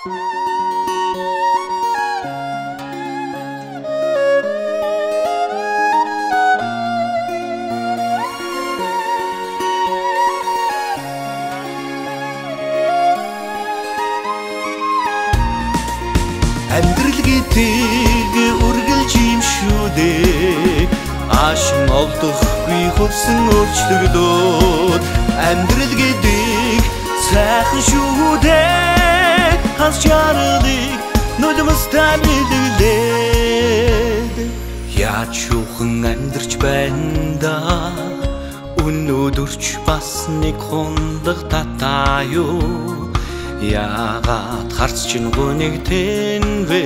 Амьдрал гэдэг үргэлж юм шүү дээ. Аашин олдохгүй хөвсөн өөрчлөгдөөд. Амьдрал гэдэг сайхан шүү дээ. Хас чаралыг нулимстай бэлгэлээд. Яаж шуухан амьдарч байна да. Өнөөдөрч бас нэг хундаг татаа юу. Яагаад харц чин гонигтэнвэ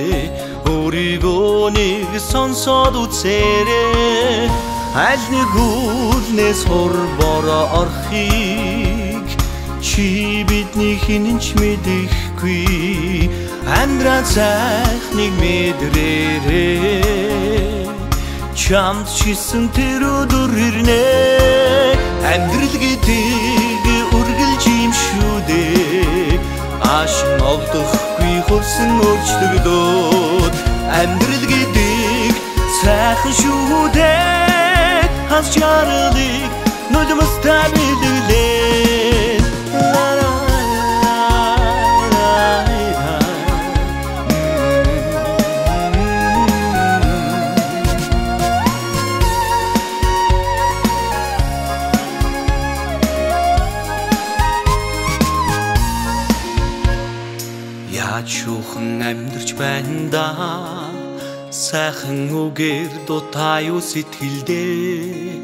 өөрийгөө нэг сонсоод үзээрэй. Аль нэг үлнээс хор бороо орхийг чи бидний хинэнч мэдэхгүй. Амьдрал сайхныг мэдрээрэй. Чамд чисэн тэр өдөр ирнэ. Амьдрал гэдэг үргэлж юм шүү дээ. Аашин олдохгүй хөрсөн өөрчлөгдөөд. Амьдрал гэдэг сайхан шүү дээ. Хас чаралыг нулимстай бэлгэлээд. Яаж шуухан амьдарч байна да. Сайхан үгээр дутаа юу сэтгэлдээ.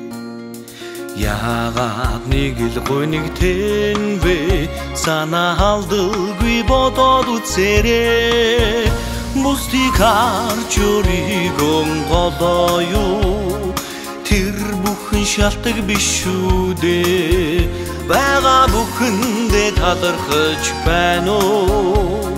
Яагаад нэг л гонигтэнвэ санаа алдалгүй бодоод үзээрэй. Бусдыг харж өөрийгөө голоо юу. Тэр бүхэн шалтгаан биш шүү дээ. Бага бүхэндээ талархаж байна уу.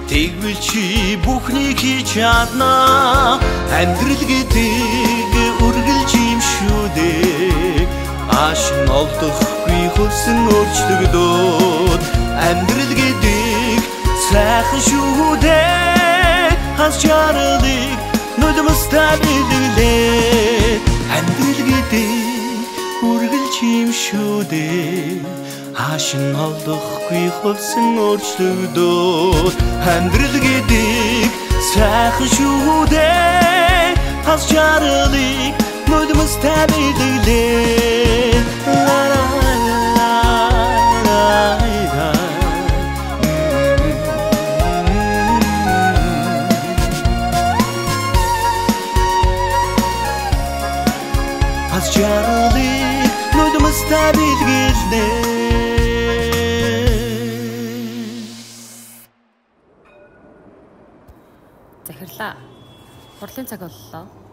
Тэгвэл чи бүхнийг хийж чадна. Амьдрал гэдэг үргэлж юм шүү дээ. Аашин олдохгүй хөрсөн өөрчлөгдөөд. Амьдрал гэдэг сайхан шүү дээ. Хас чаралыг нулимстай бэлгэлээд. Амьдрал гэдэг үргэлж юм шүү дээ. Аашин олдохгүй хөрсөн өөрчлөгдөөд. Амьдрал гэдэг сайхан шүү дээ. Хас чаралыг нулимстай бэлгэлээд. Хас чаралыг нулимстай бэлгэлээд. Захирлаа. Хурлын цаг боллоо.